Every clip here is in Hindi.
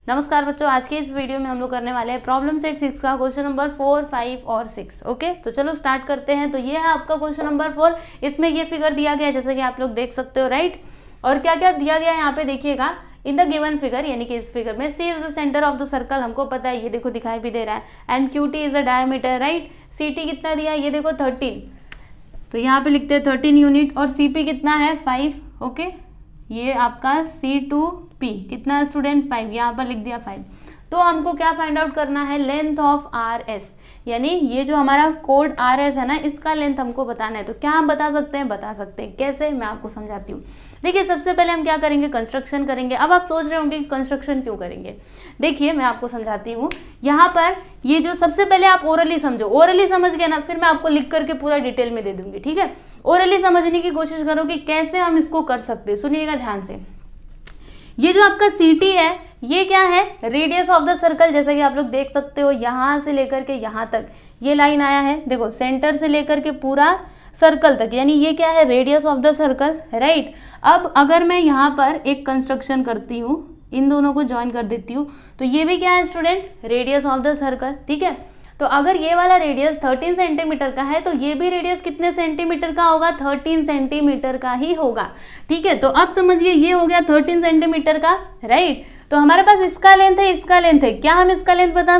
नमस्कार बच्चों, आज के इस वीडियो में हम लोग करने वाले हैं प्रॉब्लम सेट 6 का क्वेश्चन नंबर 4, 5 और 6। ओके, तो चलो स्टार्ट करते हैं। तो ये है आपका क्वेश्चन नंबर 4। इसमें ये फिगर दिया गया है जैसे कि आप लोग देख सकते हो, राइट। और क्या क्या दिया गया है यहाँ पे देखिएगा। इन द गिवन फिगर, यानी कि इस फिगर में C is the centre of the circle, हमको पता है, ये देखो दिखाई भी दे रहा है। And Q T is the diameter, right. C T कितना दिया है, ये देखो 13, तो यहाँ पे लिखते हैं 13 यूनिट। और सी पी कितना है 5। ओके, ये आपका C2P कितना है स्टूडेंट 5, यहाँ पर लिख दिया 5। तो हमको क्या फाइंड आउट करना है, लेंथ ऑफ RS, यानी ये जो हमारा कोड RS है ना, इसका लेंथ हमको बताना है। तो क्या हम बता सकते हैं, कैसे, मैं आपको समझाती हूँ। देखिए, सबसे पहले हम क्या करेंगे, कंस्ट्रक्शन करेंगे। अब आप सोच रहे होंगे कि कंस्ट्रक्शन क्यों करेंगे, देखिए मैं आपको समझाती हूँ। यहाँ पर ये जो सबसे पहले आप ओरली समझो, ओरली समझ गए ना, फिर मैं आपको लिख करके पूरा डिटेल में दे दूंगी, ठीक है। ओरली समझने की कोशिश करो कि कैसे हम इसको कर सकते हैं। सुनिएगा ध्यान से। ये जो आपका CT है, ये क्या है, रेडियस ऑफ द सर्कल। जैसा कि आप लोग देख सकते हो, यहां से लेकर के यहां तक ये लाइन आया है, देखो सेंटर से लेकर के पूरा सर्कल तक, यानी ये क्या है, radius of the circle, right. अब अगर मैं यहाँ पर एक कंस्ट्रक्शन करती हूँ, इन दोनों को ज्वाइन कर देती हूँ, तो ये भी क्या है student, radius of the circle, ठीक है। तो अगर ये वाला रेडियस 13 सेंटीमीटर का है, तो ये भी रेडियस कितने सेंटीमीटर का होगा, 13 सेंटीमीटर का ही होगा, ठीक है। तो अब समझिए, ये हो गया 13 सेंटीमीटर का, राइट। तो हमारे पास इसका लेंथ है, इसका लेंथ है। क्या हम इसका लेंथ बता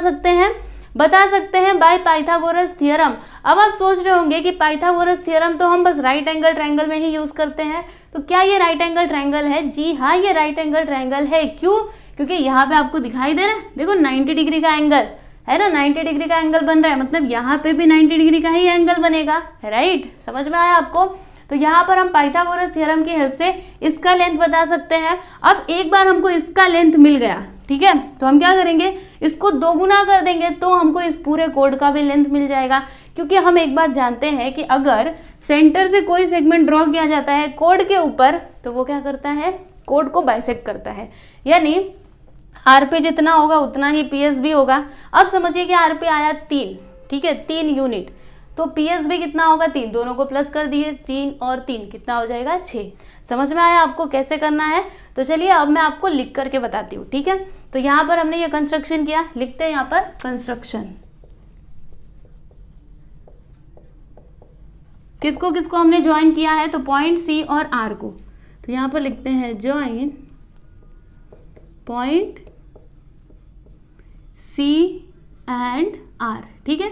सकते हैं बाय पाइथागोरस थ्योरम। अब आप सोच रहे होंगे कि पाइथागोरस थ्योरम तो हम बस राइट एंगल ट्रायंगल में ही यूज करते हैं। तो क्या ये राइट एंगल ट्रायंगल है? जी हाँ, ये राइट एंगल ट्रायंगल है। क्यों? क्योंकि यहाँ पे आपको दिखाई दे रहा है, देखो 90 डिग्री का एंगल है ना, 90 डिग्री का एंगल बन रहा है, मतलब यहाँ पे भी 90 डिग्री का ही एंगल बनेगा, राइट। समझ में आया आपको? तो यहाँ पर हम पाइथागोरस थ्योरम की हेल्प से इसका लेंथ बता सकते हैं। अब एक बार हमको इसका लेंथ मिल गया, ठीक है, तो हम क्या करेंगे, इसको दोगुना कर देंगे, तो हमको इस पूरे कोड का भी लेंथ मिल जाएगा। क्योंकि हम एक बात जानते हैं कि अगर सेंटर से कोई सेगमेंट ड्रॉ किया जाता है कोड के ऊपर, तो वो क्या करता है, कोड को बाइसेक्ट करता है, यानी RP जितना होगा उतना ही PS भी होगा। अब समझिए कि RP आया 3, ठीक है, 3 यूनिट, तो PS भी कितना होगा 3, दोनों को प्लस कर दिए, 3 और 3 कितना हो जाएगा 6। समझ में आया आपको कैसे करना है? तो चलिए अब मैं आपको लिख करके बताती हूँ, ठीक है। तो यहाँ पर हमने ये कंस्ट्रक्शन किया, लिखते हैं यहाँ पर कंस्ट्रक्शन। किसको किसको हमने ज्वाइन किया है, तो पॉइंट C और R को। तो यहाँ पर लिखते हैं join point C and R, ठीक है,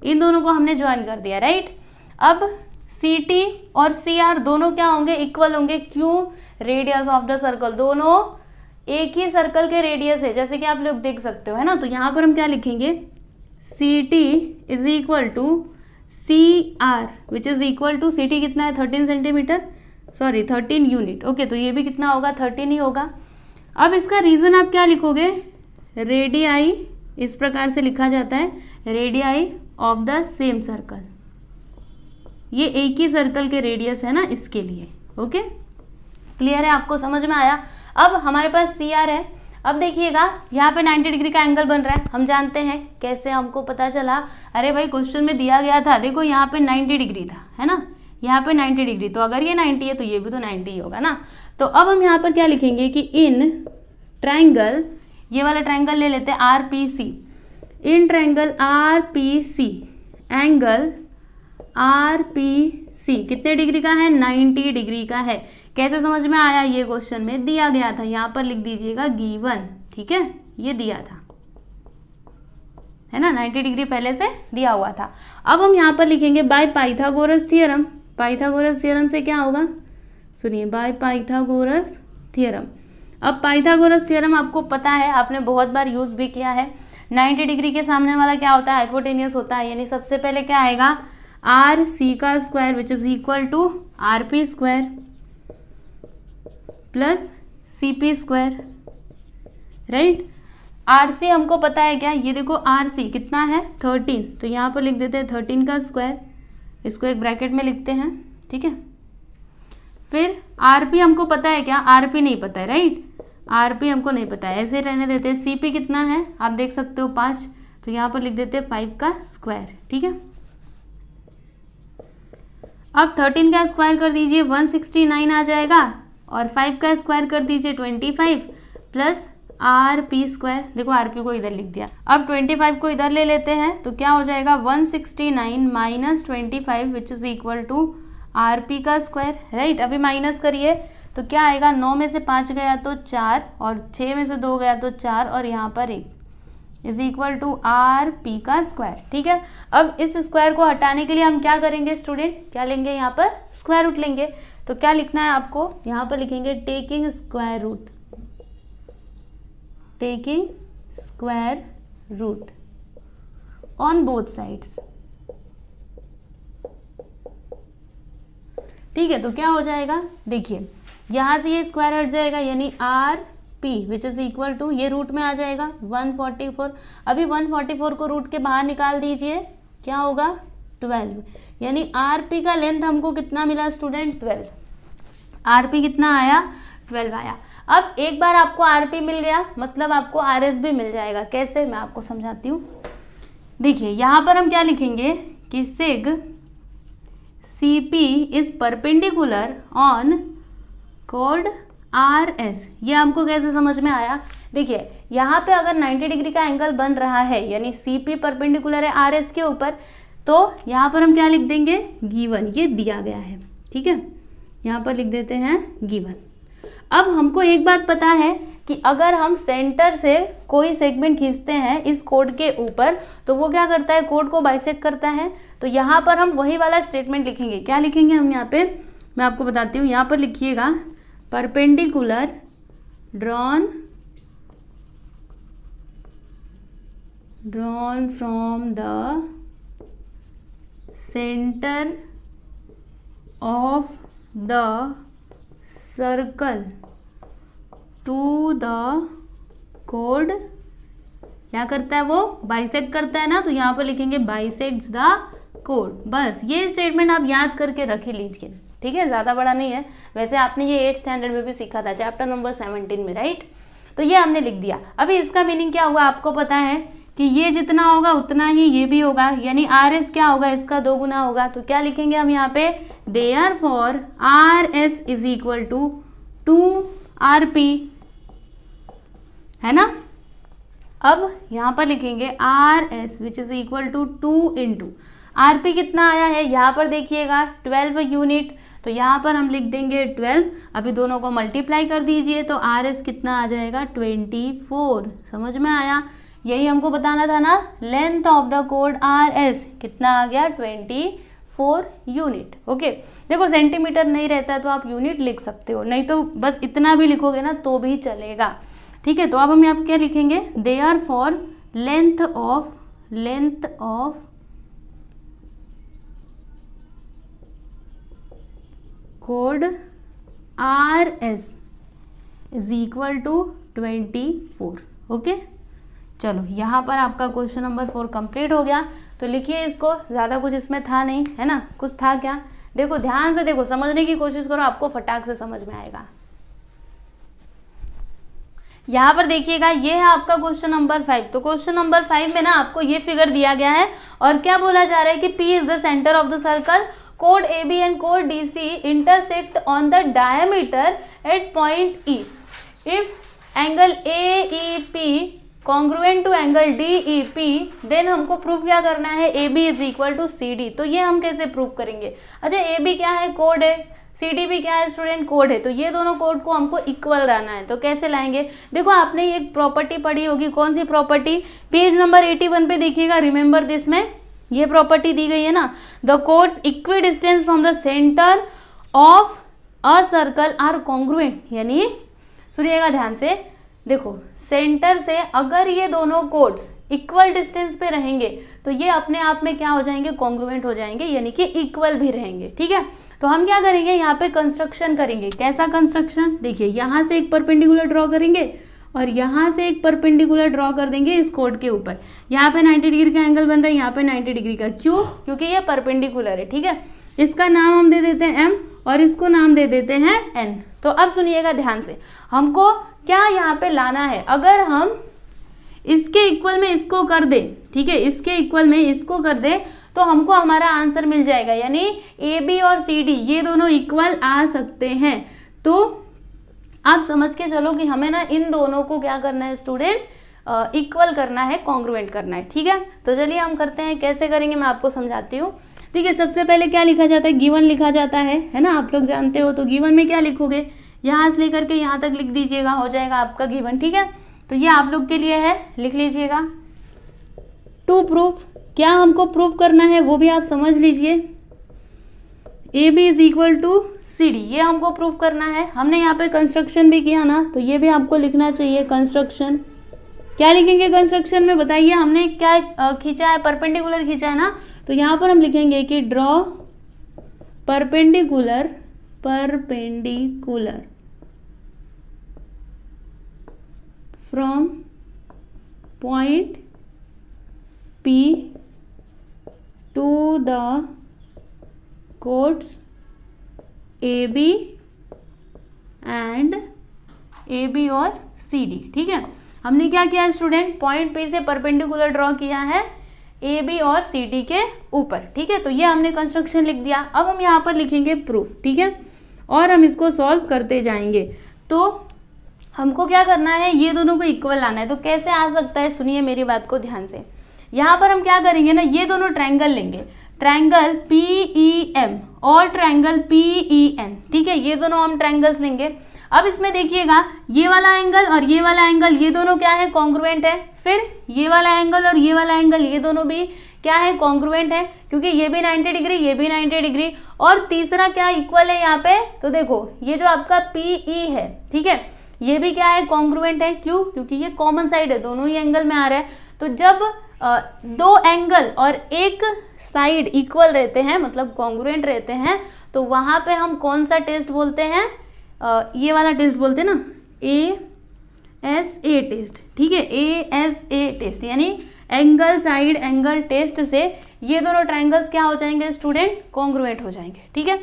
इन दोनों को हमने ज्वाइन कर दिया, राइट। अब CT और CR दोनों क्या होंगे, इक्वल होंगे। क्यों? रेडियस ऑफ द सर्कल, दोनों एक ही सर्कल के रेडियस है, जैसे कि आप लोग देख सकते हो, है ना। तो यहाँ पर हम क्या लिखेंगे, CT is equal to CR which is equal to, CT कितना है 13 सेंटीमीटर, सॉरी 13 यूनिट। ओके, तो ये भी कितना होगा 13 ही होगा। अब इसका रीजन आप क्या लिखोगे, रेडियाई, इस प्रकार से लिखा जाता है, radii of the same circle, ये एक ही सर्कल के रेडियस है ना, इसके लिए। ओके, क्लियर है, आपको समझ में आया? अब हमारे पास CR है। अब देखिएगा, यहाँ पे 90 डिग्री का एंगल बन रहा है, हम जानते हैं कैसे, हमको पता चला, अरे भाई क्वेश्चन में दिया गया था, देखो यहाँ पे 90 डिग्री था, है ना, यहाँ पे 90 डिग्री, तो अगर ये 90 है तो ये भी तो 90 ही होगा ना। तो अब हम यहाँ पर क्या लिखेंगे कि इन ट्रायंगल, ये वाला ट्रायंगल ले लेते हैं RPC, in triangle RPC, angle RPC कितने डिग्री का है, 90 डिग्री का है। कैसे समझ में आया, ये क्वेश्चन में दिया गया था, यहाँ पर लिख दीजिएगा गिवन, ठीक है, ये दिया था, है ना, 90 डिग्री पहले से दिया हुआ था। अब हम यहाँ पर लिखेंगे by Pythagoras theorem. Pythagoras theorem से क्या होगा, सुनिए, बाय पाइथागोरस थ्योरम। अब पाइथागोरस थ्योरम आपको पता है, आपने बहुत बार यूज भी किया है। 90 डिग्री के सामने वाला क्या होता है, हाइपोटेनियस होता है, यानी सबसे पहले क्या आएगा, RC का square which is equal to RP square plus CP square, right. RC हमको पता है क्या, ये देखो RC कितना है 13, तो यहाँ पर लिख देते हैं 13 का स्क्वायर, इसको एक ब्रैकेट में लिखते हैं, ठीक है। फिर RP हमको पता है क्या, RP नहीं पता है, राइट, RP हमको नहीं पता है, ऐसे रहने देते हैं। CP कितना है, आप देख सकते हो 5, तो यहाँ पर लिख देते हैं 5 का स्क्वायर, ठीक है। अब 13 का स्क्वायर कर दीजिए, 169 आ जाएगा, और 5 का स्क्वायर कर दीजिए 25 प्लस आर पी स्क्वायर, देखो आर पी को इधर लिख दिया। अब 25 को इधर ले लेते हैं तो क्या हो जाएगा 169 minus 25 which is equal to R P का स्क्वायर, राइट। अभी माइनस करिए तो क्या आएगा, 9 में से 5 गया तो 4 और 6 में से 2 गया तो 4 और यहाँ पर 1 is equal to R P का स्क्वायर, ठीक है। अब इस स्क्वायर को हटाने के लिए हम क्या करेंगे स्टूडेंट, क्या लेंगे यहाँ पर स्क्वायर रूट लेंगे। तो क्या लिखना है आपको, यहाँ पर लिखेंगे taking square root, taking square root on both sides, ठीक है। तो क्या हो जाएगा, देखिए यहाँ से ये स्क्वायर हट जाएगा यानी R P which is equal to, ये रूट में आ जाएगा 144। अभी 144 को रूट के बाहर निकाल दीजिए, क्या होगा 12, यानी आर पी का लेंथ हमको कितना मिला स्टूडेंट 12, आर पी कितना आया 12 आया। अब एक बार आपको आर पी मिल गया मतलब आपको आर एस भी मिल जाएगा। कैसे, मैं आपको समझाती हूँ। देखिए यहाँ पर हम क्या लिखेंगे कि सिग C P is perpendicular on कोड आर एस। ये हमको कैसे समझ में आया, देखिए यहाँ पे अगर 90 डिग्री का एंगल बन रहा है यानी सी पी परपेंडिकुलर है आर एस के ऊपर, तो यहाँ पर हम क्या लिख देंगे गिवन, ये दिया गया है, ठीक है। यहाँ पर लिख देते हैं गिवन। अब हमको एक बात पता है कि अगर हम सेंटर से कोई सेगमेंट खींचते हैं इस कोड के ऊपर तो वो क्या करता है, कोड को बाइसेक्ट करता है। तो यहाँ पर हम वही वाला स्टेटमेंट लिखेंगे। क्या लिखेंगे हम यहाँ पे, मैं आपको बताती हूँ। यहाँ पर लिखिएगा perpendicular drawn from the centre of the circle to the कोड, क्या करता है वो बाइसेक्ट करता है ना, तो यहाँ पर लिखेंगे बाइसेक्ट्स द कोड। बस ये स्टेटमेंट आप याद करके रख लीजिए, ठीक है, ज़्यादा बड़ा नहीं है। वैसे आपने ये 8th स्टैंडर्ड में भी सीखा था चैप्टर नंबर 17 में, राइट। तो ये हमने लिख दिया। अभी इसका मीनिंग क्या हुआ आपको पता है कि ये जितना होगा उतना ही ये भी होगा, यानी आर एस क्या होगा, इसका 2 गुना होगा। तो क्या लिखेंगे हम यहाँ पे, therefore R S is equal to 2 R P, है ना। अब यहाँ पर लिखेंगे R S which is equal to 2 into R P कितना आया है, यहाँ पर देखिएगा 12 यूनिट, तो यहाँ पर हम लिख देंगे 12। अभी दोनों को मल्टीप्लाई कर दीजिए तो आर एस कितना आ जाएगा 24। समझ में आया, यही हमको बताना था ना। Length of the code R S कितना आ गया 24 यूनिट। ओके, देखो सेंटीमीटर नहीं रहता है तो आप यूनिट लिख सकते हो, नहीं तो बस इतना भी लिखोगे ना तो भी चलेगा, ठीक है। तो अब हम यहाँ क्या लिखेंगे, देयरफॉर लेंथ ऑफ कोड R S is equal to 24। Okay, चलो यहाँ पर आपका क्वेश्चन नंबर 4 कंप्लीट हो गया। तो लिखिए इसको, ज़्यादा कुछ इसमें था नहीं, है ना। कुछ था क्या, देखो ध्यान से देखो, समझने की कोशिश करो, आपको फटाक से समझ में आएगा। यहाँ पर देखिएगा, ये है आपका क्वेश्चन नंबर 5। तो क्वेश्चन नंबर 5 में ना आपको ये फिगर दिया गया है और क्या बोला जा रहा है कि P is the centre of the circle, कोड AB एंड कोड DC intersect on the diameter at point E। If angle AEP congruent to angle DEP, then हमको प्रूव क्या करना है, AB is equal to CD। तो ये हम कैसे प्रूव करेंगे, अच्छा AB क्या है, कोड है, CD भी क्या है स्टूडेंट, कोड है। तो ये दोनों कोड को हमको इक्वल लाना है, तो कैसे लाएंगे, देखो आपने ये प्रॉपर्टी पढ़ी होगी, कौन सी प्रॉपर्टी, पेज नंबर 81 पे देखिएगा, रिमेंबर दिस में ये प्रॉपर्टी दी गई है ना, the chords equidistance from the centre of a circle are congruent. यानी सुनिएगा ध्यान से, देखो सेंटर से अगर ये दोनों कोड्स इक्वल डिस्टेंस पे रहेंगे तो ये अपने आप में क्या हो जाएंगे, कॉन्ग्रुएंट हो जाएंगे, यानी कि इक्वल भी रहेंगे, ठीक है। तो हम क्या करेंगे, यहाँ पे कंस्ट्रक्शन करेंगे। कैसा कंस्ट्रक्शन, देखिए यहाँ से एक परपेंडिकुलर ड्रॉ करेंगे और यहाँ से एक परपेंडिकुलर ड्रॉ कर देंगे इस कोड के ऊपर। यहाँ पे 90 डिग्री का एंगल बन रहा है, यहाँ पे 90 डिग्री का, क्यों, क्योंकि ये परपेंडिकुलर है, ठीक है। इसका नाम हम दे देते हैं M और इसको नाम दे देते हैं N। तो अब सुनिएगा ध्यान से, हमको क्या यहाँ पे लाना है, अगर हम इसके इक्वल में इसको कर दे, ठीक है, इसके इक्वल में इसको कर दे तो हमको हमारा आंसर मिल जाएगा, यानी AB और CD ये दोनों इक्वल आ सकते हैं। तो आप समझ के चलो कि हमें ना इन दोनों को क्या करना है स्टूडेंट, इक्वल करना है, कॉन्ग्रुएंट करना है, ठीक है। तो चलिए हम करते हैं, कैसे करेंगे मैं आपको समझाती हूँ। ठीक है, सबसे पहले क्या लिखा जाता है, गिवन लिखा जाता है ना, आप लोग जानते हो। तो गिवन में क्या लिखोगे, यहाँ से लेकर के यहाँ तक लिख दीजिएगा, हो जाएगा आपका गिवन, ठीक है। तो ये आप लोग के लिए है, लिख लीजिएगा। टू प्रूफ, क्या हमको प्रूफ करना है वो भी आप समझ लीजिए। A B is equal to C D, ये हमको प्रूफ करना है। हमने यहाँ पे कंस्ट्रक्शन भी किया ना, तो ये भी आपको लिखना चाहिए कंस्ट्रक्शन। क्या लिखेंगे कंस्ट्रक्शन में, बताइए। हमने क्या खींचा है, परपेंडिकुलर खींचा है ना, तो यहाँ पर हम लिखेंगे कि draw perpendicular from point P to the chords AB and AB और CD, ठीक है। हमने क्या किया है स्टूडेंट, पॉइंट P से परपेंडिकुलर ड्रॉ किया है AB और CD के ऊपर, ठीक है। तो ये हमने कंस्ट्रक्शन लिख दिया। अब हम यहाँ पर लिखेंगे प्रूफ, ठीक है, और हम इसको सॉल्व करते जाएंगे। तो हमको क्या करना है, ये दोनों को इक्वल लाना है। तो कैसे आ सकता है, सुनिए मेरी बात को ध्यान से। यहाँ पर हम क्या करेंगे ना, ये दोनों ट्रायंगल लेंगे, ट्रायंगल PEM और ट्रायंगल PEN, ठीक है। ये दोनों हम ट्रायंगल्स लेंगे। अब इसमें देखिएगा, ये वाला एंगल और ये वाला एंगल, ये दोनों क्या है, कॉन्ग्रुएंट है। फिर ये वाला एंगल और ये वाला एंगल, ये दोनों भी क्या है, कॉन्ग्रुएंट है, क्योंकि ये भी 90 डिग्री, ये भी 90 डिग्री। और तीसरा क्या इक्वल है यहाँ पे, तो देखो ये जो आपका PE है, ठीक है, ये भी क्या है, कॉन्ग्रुएंट है। क्यों, क्योंकि ये कॉमन साइड है, दोनों ही एंगल में आ रहा है। तो जब दो एंगल और एक साइड इक्वल रहते हैं, मतलब कॉन्ग्रुएंट रहते हैं, तो वहां पे हम कौन सा टेस्ट बोलते हैं, ये वाला टेस्ट बोलते हैं ना, ASA टेस्ट, ठीक है। ASA टेस्ट यानी एंगल साइड एंगल टेस्ट से ये दोनों ट्रायंगल्स क्या हो जाएंगे स्टूडेंट, कॉन्ग्रुएंट हो जाएंगे, ठीक है।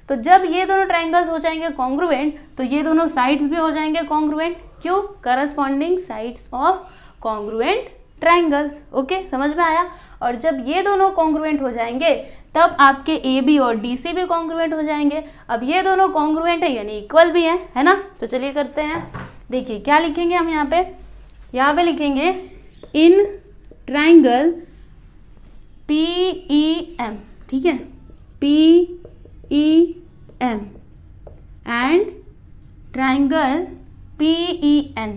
तो जब ये दोनों ट्रायंगल्स हो जाएंगे कॉन्ग्रुएंट, तो ये दोनों साइड्स भी हो जाएंगे कॉन्ग्रुएंट। क्यों, corresponding sides of congruent triangles. Okay, समझ में आया। और जब ये दोनों कॉन्ग्रुएंट हो जाएंगे, तब आपके AB और DC भी कॉन्ग्रुएंट हो जाएंगे। अब ये दोनों कॉन्ग्रुएंट है यानी इक्वल भी है ना। तो चलिए करते हैं, देखिए क्या लिखेंगे हम यहाँ पे लिखेंगे इन ट्रायंगल PEM, ठीक है, PEM एंड ट्रायंगल PEN,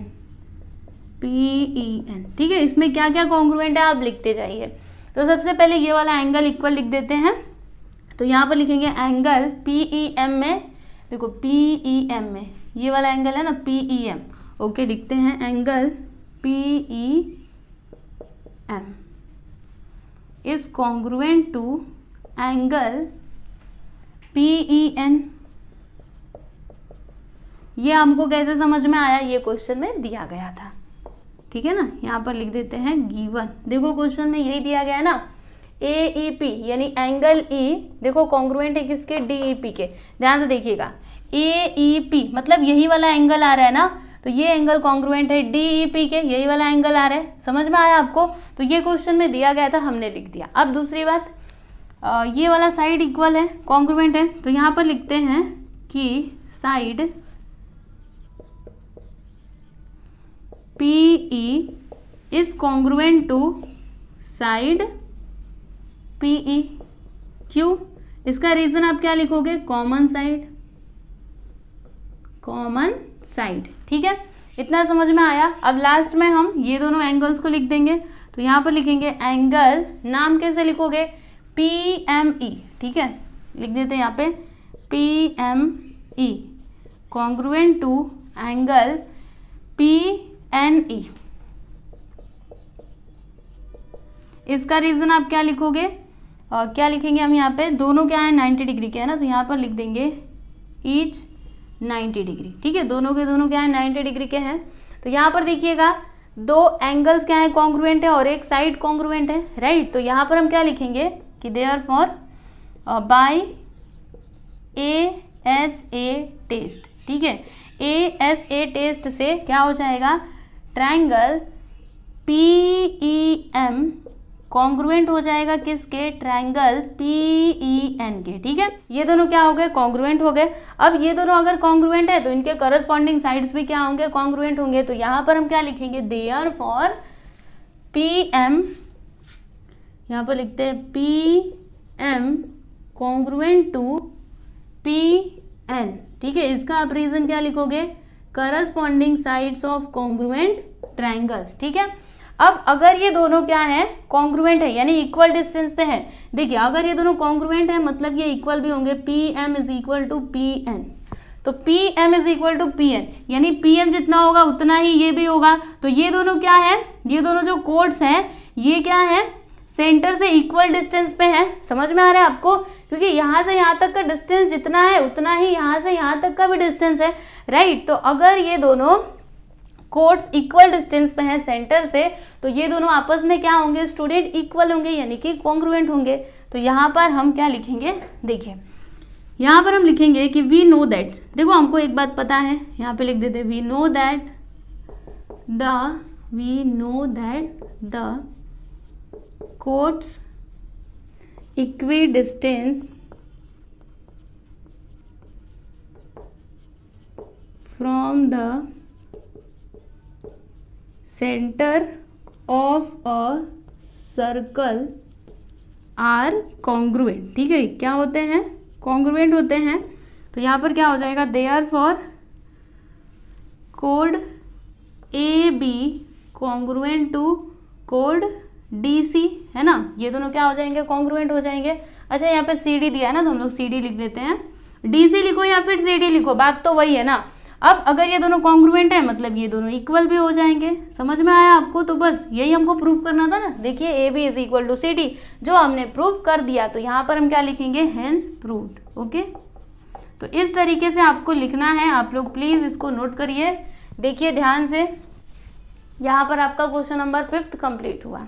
ठीक है। इसमें क्या क्या कॉन्ग्रुएंट है आप लिखते जाइए। तो सबसे पहले ये वाला एंगल इक्वल लिख देते हैं। तो यहाँ पर लिखेंगे एंगल PEM में, देखो PEM में ये वाला एंगल है ना PEM, ओके, लिखते हैं angle PEM is congruent to angle PEN। ये हमको कैसे समझ में आया, ये क्वेश्चन में दिया गया था, ठीक है ना। यहाँ पर लिख देते हैं गिवन, देखो क्वेश्चन में यही दिया गया है ना, AEP यानी एंगल E, देखो कॉन्ग्रुएंट है किसके, DEP के। ध्यान से देखिएगा, AEP मतलब यही वाला एंगल आ रहा है ना, तो ये एंगल कॉन्ग्रुएंट है DEP के, यही वाला एंगल आ रहा है। समझ में आया आपको। तो ये क्वेश्चन में दिया गया था, हमने लिख दिया। अब दूसरी बात, ये वाला साइड इक्वल है, कॉन्ग्रुएंट है, तो यहाँ पर लिखते हैं कि side PE is congruent to side PE। क्यों, इसका रीजन आप क्या लिखोगे, कॉमन साइड, ठीक है। इतना समझ में आया। अब लास्ट में हम ये दोनों एंगल्स को लिख देंगे। तो यहाँ पर लिखेंगे एंगल, नाम कैसे लिखोगे, PME, ठीक है, लिख देते हैं यहाँ पे PME congruent to angle PNE। इसका रीजन आप क्या लिखोगे, क्या लिखेंगे हम यहाँ पे, दोनों क्या है 90 डिग्री के है ना, तो यहाँ पर लिख देंगे ईच 90 डिग्री, ठीक है। दोनों के दोनों क्या है 90 डिग्री के हैं। तो यहाँ पर देखिएगा दो एंगल्स क्या है, कॉन्ग्रुएंट है और एक साइड कॉन्ग्रुएंट है, राइट। तो यहाँ पर हम क्या लिखेंगे कि देयरफॉर बाय ASA टेस्ट, ठीक है। ASA टेस्ट से क्या हो जाएगा, ट्रायंगल PEM कॉन्ग्रुएंट हो जाएगा किसके, ट्रायंगल PEN के, ठीक है। ये दोनों क्या हो गए, कॉन्ग्रुएंट हो गए। अब ये दोनों अगर कॉन्ग्रुएंट है तो इनके करस्पॉन्डिंग साइड्स भी क्या होंगे, कॉन्ग्रुएंट होंगे। तो यहाँ पर हम क्या लिखेंगे, देयरफॉर PM, यहाँ पर लिखते हैं PM कॉन्ग्रुएंट टू PN, ठीक है। इसका आप रीजन क्या लिखोगे, corresponding sides of congruent triangles, ठीक है। अब अगर ये दोनों क्या है, कॉन्ग्रुएंट है यानी इक्वल डिस्टेंस पे है। देखिए अगर ये दोनों कॉन्ग्रुएंट है मतलब ये इक्वल भी होंगे, PM is equal to PN। तो PM is equal to PN यानी PM जितना होगा उतना ही ये भी होगा। तो ये दोनों क्या है, ये दोनों जो कोड्स हैं ये क्या है, सेंटर से इक्वल डिस्टेंस पे है। समझ में आ रहा है आपको, क्योंकि यहाँ से यहाँ तक का डिस्टेंस जितना है उतना ही यहाँ से यहाँ तक का भी डिस्टेंस है, राइट। तो अगर ये दोनों कोड्स इक्वल डिस्टेंस पे हैं सेंटर से, तो ये दोनों आपस में क्या होंगे स्टूडेंट, इक्वल होंगे यानी कि कॉन्ग्रुएंट होंगे। तो यहाँ पर हम क्या लिखेंगे, देखिए यहाँ पर हम लिखेंगे कि वी नो दैट, देखो हमको एक बात पता है, यहाँ पे लिख देते we know that the chords equidistance from the centre of a circle are congruent, ठीक है। क्या होते हैं, कॉन्ग्रुएंट होते हैं। तो यहाँ पर क्या हो जाएगा, देयरफॉर कोड AB कॉन्ग्रुएंट टू कोड DC, है ना। ये दोनों क्या हो जाएंगे, कॉन्ग्रुएंट हो जाएंगे। अच्छा यहाँ पे CD दिया है ना, तो हम लोग CD लिख देते हैं। DC लिखो या फिर CD लिखो, बात तो वही है ना। अब अगर ये दोनों कॉन्ग्रुएंट है मतलब ये दोनों इक्वल भी हो जाएंगे। समझ में आया आपको, तो बस यही हमको प्रूव करना था ना। देखिए AB is equal to CD, जो हमने प्रूव कर दिया। तो यहाँ पर हम क्या लिखेंगे, हेंस प्रूव्ड, ओके। तो इस तरीके से आपको लिखना है, आप लोग प्लीज इसको नोट करिए, देखिए ध्यान से। यहाँ पर आपका क्वेश्चन नंबर 5 कंप्लीट हुआ।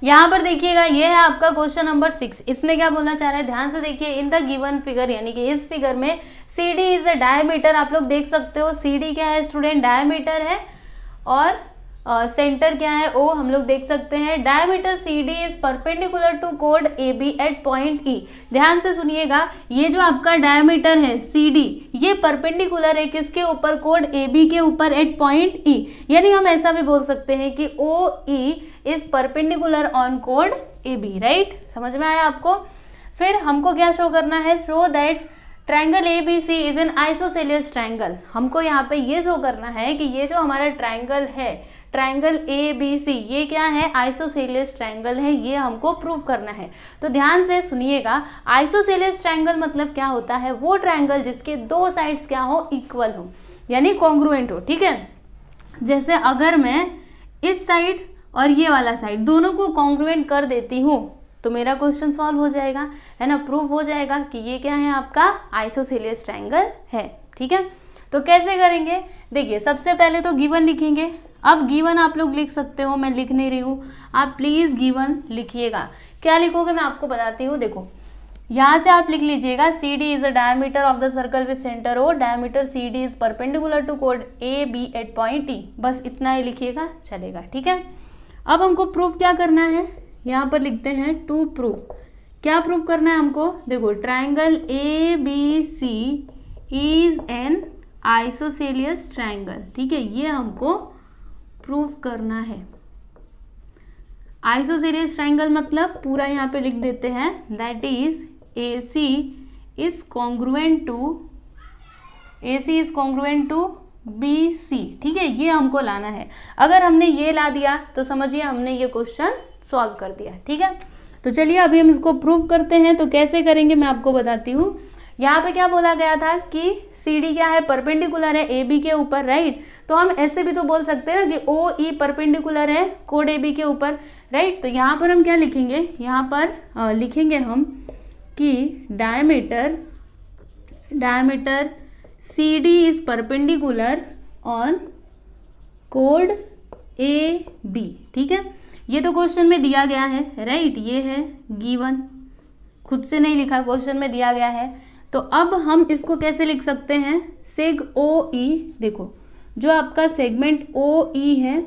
यहाँ पर देखिएगा ये है आपका क्वेश्चन नंबर 6। इसमें क्या बोलना चाह रहा है, ध्यान से देखिए। इन द गिवन फिगर यानी कि इस फिगर में CD इज अ डायमीटर, आप लोग देख सकते हो CD क्या है स्टूडेंट, डायमीटर है। और सेंटर क्या है O, हम लोग देख सकते हैं। Diameter CD is perpendicular to कोड AB एट पॉइंट E। ध्यान से सुनिएगा, ये जो आपका डायमीटर है CD ये परपेंडिकुलर है किसके ऊपर, कोड AB के ऊपर एट पॉइंट E। यानी हम ऐसा भी बोल सकते हैं कि OE is perpendicular on code AB, right. समझ में आया आपको। फिर हमको क्या शो करना है, show that triangle ABC is an isosceles triangle. हमको यहाँ पे ये शो करना है कि ये जो हमारा ट्रायंगल है, ट्रायंगल ABC, ये क्या है, आइसोसेलियस ट्रायंगल है, ये हमको प्रूव करना है। तो ध्यान से सुनिएगा, आइसोसेलियस ट्रायंगल मतलब क्या होता है, वो ट्रायंगल जिसके दो साइड्स क्या हो, इक्वल हो यानी कॉन्ग्रुएंट हो, ठीक है। जैसे अगर मैं इस साइड और ये वाला साइड दोनों को कॉन्ग्रुएंट कर देती हूँ तो मेरा क्वेश्चन सॉल्व हो जाएगा, है ना। प्रूव हो जाएगा कि ये क्या है, आपका आइसोसेलियस ट्रायंगल है, ठीक है। तो कैसे करेंगे, देखिए सबसे पहले तो गिवन लिखेंगे। अब गिवन आप लोग लिख सकते हो, मैं लिख नहीं रही हूँ, आप प्लीज गिवन लिखिएगा। क्या लिखोगे मैं आपको बताती हूँ, देखो यहाँ से आप लिख लीजिएगा CD is a diameter of the circle with centre O, diameter CD is perpendicular to कोड AB एट पॉइंट E। बस इतना ही लिखिएगा, चलेगा, ठीक है। अब हमको प्रूफ क्या करना है, यहाँ पर लिखते हैं टू प्रूव। क्या प्रूव करना है हमको, देखो triangle ABC is an isosceles triangle, ठीक है, ये हमको प्रूव करना है। आइसोसेलियस ट्रायंगल मतलब पूरा यहाँ पे लिख देते हैं, that is AC is congruent to BC, ठीक है, ये हमको लाना है। अगर हमने ये ला दिया तो समझिए हमने ये क्वेश्चन सॉल्व कर दिया, ठीक है। तो चलिए अभी हम इसको प्रूव करते हैं। तो कैसे करेंगे मैं आपको बताती हूँ। यहाँ पे क्या बोला गया था कि CD क्या है, परपेंडिकुलर है AB के ऊपर, राइट। तो हम ऐसे भी तो बोल सकते हैं ना कि OE परपेंडिकुलर है कोड AB के ऊपर, राइट। तो यहाँ पर हम क्या लिखेंगे, यहाँ पर लिखेंगे हम कि diameter CD is perpendicular on code AB, ठीक है। ये तो क्वेश्चन में दिया गया है, राइट, ये है गिवन, खुद से नहीं लिखा, क्वेश्चन में दिया गया है। तो अब हम इसको कैसे लिख सकते हैं, सेग OE, देखो जो आपका सेगमेंट OE है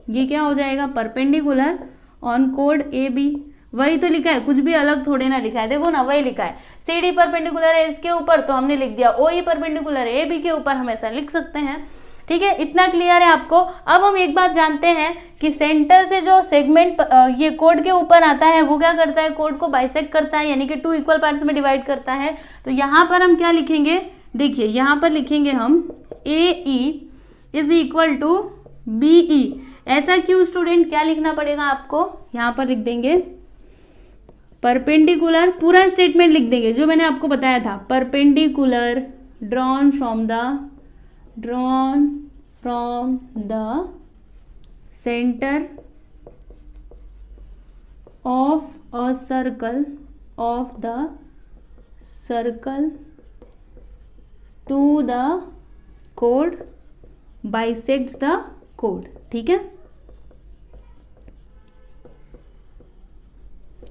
ये क्या हो जाएगा, परपेंडिकुलर ऑन कोड ए बी। वही तो लिखा है, कुछ भी अलग थोड़े ना लिखा है, देखो ना वही लिखा है, सी डी परपेंडिकुलर है इसके ऊपर तो हमने लिख दिया, ओ ई परपेंडिकुलर है ए बी के ऊपर, हम ऐसा लिख सकते हैं। ठीक है, इतना क्लियर है आपको। अब हम एक बात जानते हैं कि सेंटर से जो सेगमेंट ये कोड के ऊपर आता है वो क्या करता है, कोड को बाइसेक्ट करता है, यानी कि 2 इक्वल पार्ट्स में डिवाइड करता है। तो यहाँ पर हम क्या लिखेंगे, देखिए यहाँ पर लिखेंगे हम A E is equal to B E. ऐसा क्यों स्टूडेंट, क्या लिखना पड़ेगा आपको, यहाँ पर लिख देंगे परपेंडिकुलर, पूरा स्टेटमेंट लिख देंगे जो मैंने आपको बताया था, perpendicular drawn from the centre of a circle to the code bisects the code. ठीक है,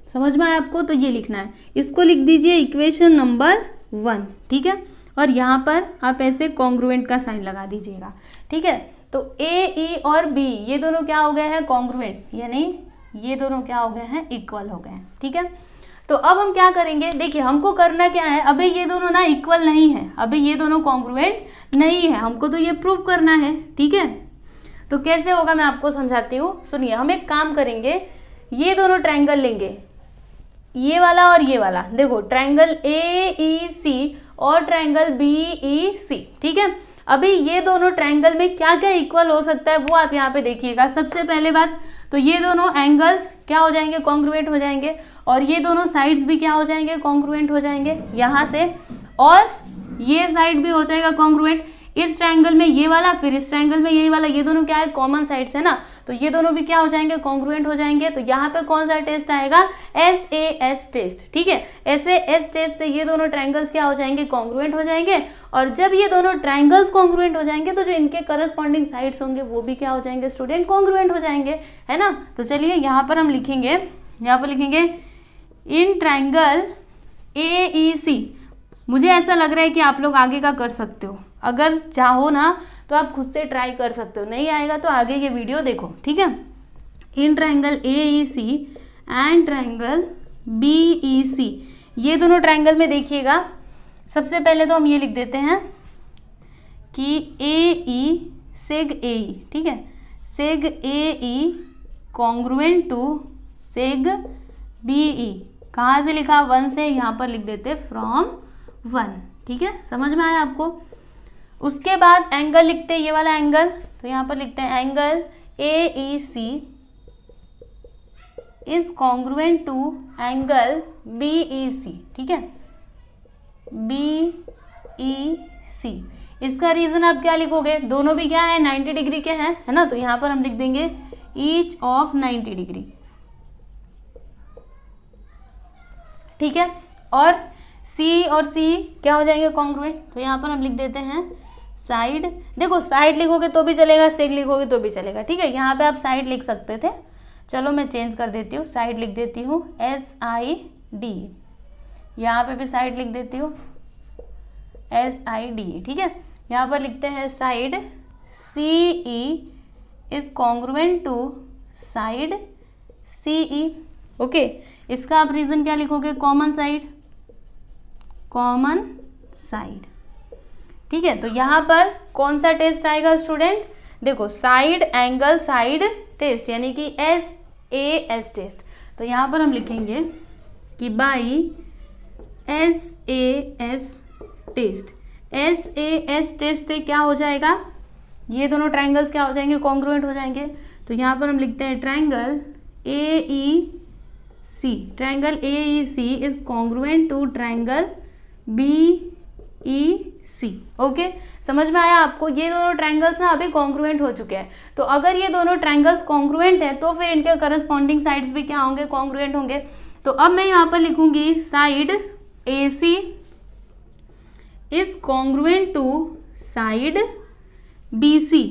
समझ में आया आपको, तो ये लिखना है, इसको लिख दीजिए इक्वेशन नंबर 1। ठीक है, और यहाँ पर आप ऐसे कॉन्ग्रुएंट का साइन लगा दीजिएगा। ठीक है, तो ए ई और बी ये दोनों क्या हो गए हैं, कॉन्ग्रुएंट, यानी ये दोनों क्या हो गए हैं, इक्वल हो गए हैं। ठीक है, तो अब हम क्या करेंगे, देखिए हमको करना क्या है, अभी ये दोनों ना इक्वल नहीं है, अभी ये दोनों कॉन्ग्रुएंट नहीं है, हमको तो ये प्रूव करना है। ठीक है, तो कैसे होगा मैं आपको समझाती हूँ, सुनिए। हम एक काम करेंगे, ये दोनों ट्रायंगल लेंगे, ये वाला और ये वाला, देखो ट्रायंगल ए ई सी और ट्रायंगल बी ई सी। ठीक है, अभी ये दोनों ट्रायंगल में क्या क्या इक्वल हो सकता है वो आप यहाँ पे देखिएगा। सबसे पहले बात तो ये दोनों एंगल्स क्या हो जाएंगे, कॉन्ग्रुएंट हो जाएंगे, और ये दोनों साइड्स भी क्या हो जाएंगे, कॉन्ग्रुएंट हो जाएंगे यहाँ से, और ये साइड भी हो जाएगा कॉन्ग्रुएंट। इस ट्रायंगल में ये वाला, फिर इस ट्रायंगल में ये वाला, ये दोनों क्या है, कॉमन साइड्स है ना, तो ये दोनों भी क्या हो जाएंगे, कॉन्ग्रुएंट हो जाएंगे। तो यहाँ पे कौन सा टेस्ट आएगा, SAS टेस्ट। ठीक है, SAS टेस्ट से ये दोनों ट्रायंगल्स क्या हो जाएंगे, कॉन्ग्रुएंट हो जाएंगे, और जब ये दोनों ट्रायंगल्स कॉन्ग्रुएंट हो जाएंगे तो जो इनके करस्पॉन्डिंग साइड्स होंगे वो भी क्या हो जाएंगे स्टूडेंट, कॉन्ग्रुएंट हो जाएंगे, है ना। तो चलिए यहाँ पर हम लिखेंगे, यहाँ पर लिखेंगे इन ट्रायंगल AEC। मुझे ऐसा लग रहा है कि आप लोग आगे का कर सकते हो, अगर चाहो ना तो आप खुद से ट्राई कर सकते हो, नहीं आएगा तो आगे ये वीडियो देखो। ठीक है, in triangle AEC and triangle BEC, ये दोनों ट्रायंगल में देखिएगा, सबसे पहले तो हम ये लिख देते हैं कि AE सेग AE। ठीक है, seg AE congruent to seg BE, कहाँ से लिखा, 1 से, यहाँ पर लिख देते फ्रॉम 1। ठीक है, समझ में आया आपको। उसके बाद एंगल लिखते हैं, ये वाला एंगल, तो यहाँ पर लिखते हैं angle AEC is congruent to angle BEC। ठीक है, BEC, इसका रीजन आप क्या लिखोगे, दोनों भी क्या है, 90 डिग्री के हैं, है ना, तो यहाँ पर हम लिख देंगे ईच ऑफ 90 डिग्री। ठीक है, और C और C क्या हो जाएंगे, कॉन्ग्रुएंट, तो यहाँ पर हम लिख देते हैं साइड। देखो साइड लिखोगे तो भी चलेगा, सेग लिखोगे तो भी चलेगा। ठीक है, यहाँ पे आप साइड लिख सकते थे, चलो मैं चेंज कर देती हूँ, साइड लिख देती हूँ SID, यहाँ पे भी साइड लिख देती हूँ SID। ठीक है, यहाँ पर लिखते हैं side CE is congruent to side CE। Okay, इसका आप रीजन क्या लिखोगे, कॉमन साइड, कॉमन साइड। ठीक है, तो यहाँ पर कौन सा टेस्ट आएगा स्टूडेंट, देखो साइड एंगल साइड टेस्ट, यानी कि SAS टेस्ट। तो यहाँ पर हम लिखेंगे कि by SAS test, SAS test से क्या हो जाएगा, ये दोनों ट्रायंगल्स क्या हो जाएंगे, कॉन्ग्रुएंट हो जाएंगे। तो यहाँ पर हम लिखते हैं triangle AEC, triangle AEC is congruent to triangle BEC। Okay, समझ में आया आपको, ये दोनों ट्रायंगल्स ना अभी कॉन्ग्रुएंट हो चुके हैं। तो अगर ये दोनों ट्रायंगल्स कॉन्ग्रुएंट है तो फिर इनके करस्पॉन्डिंग साइड्स भी क्या होंगे, कॉन्ग्रुएंट होंगे। तो अब मैं यहाँ पर लिखूंगी side AC is congruent to side BC।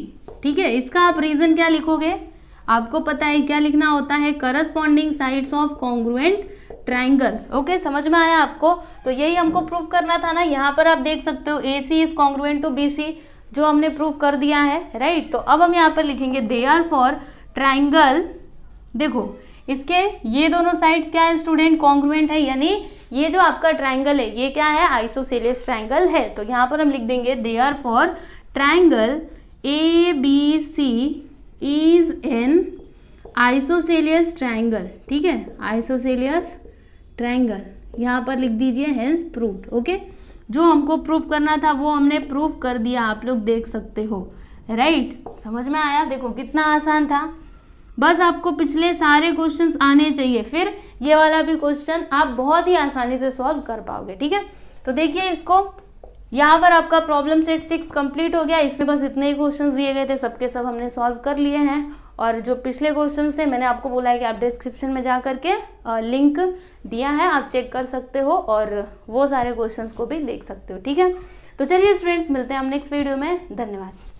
ठीक है, इसका आप रीजन क्या लिखोगे, आपको पता है क्या लिखना होता है, corresponding sides of congruent triangles. Okay, समझ में आया आपको। तो यही हमको प्रूव करना था ना, यहाँ पर आप देख सकते हो AC is congruent to BC, जो हमने प्रूव कर दिया है, राइट। तो अब हम यहाँ पर लिखेंगे देयरफॉर ट्राइंगल, देखो इसके ये दोनों साइड्स क्या है स्टूडेंट, कॉन्ग्रुएंट है, यानी ये जो आपका ट्राइंगल है ये क्या है, आइसोसेलियस ट्राइंगल है। तो यहाँ पर हम लिख देंगे therefore triangle ABC is an isosceles triangle, ठीक है, आइसोसेलियस ट्राइंगल यहाँ पर लिख दीजिए, हेंस प्रूव्ड। ओके, जो हमको प्रूव करना था वो हमने प्रूव कर दिया, आप लोग देख सकते हो, राइट। समझ में आया, देखो कितना आसान था, बस आपको पिछले सारे क्वेश्चंस आने चाहिए, फिर ये वाला भी क्वेश्चन आप बहुत ही आसानी से सॉल्व कर पाओगे, ठीक है। तो देखिए इसको, यहाँ पर आपका प्रॉब्लम सेट 6 कंप्लीट हो गया, इसमें बस इतने ही क्वेश्चंस दिए गए थे, सबके सब हमने सॉल्व कर लिए हैं। और जो पिछले क्वेश्चंस थे मैंने आपको बोला है कि आप डिस्क्रिप्शन में जा करके लिंक दिया है, आप चेक कर सकते हो और वो सारे क्वेश्चंस को भी देख सकते हो, ठीक है। तो चलिए स्टूडेंट्स, मिलते हैं हम नेक्स्ट वीडियो में, धन्यवाद।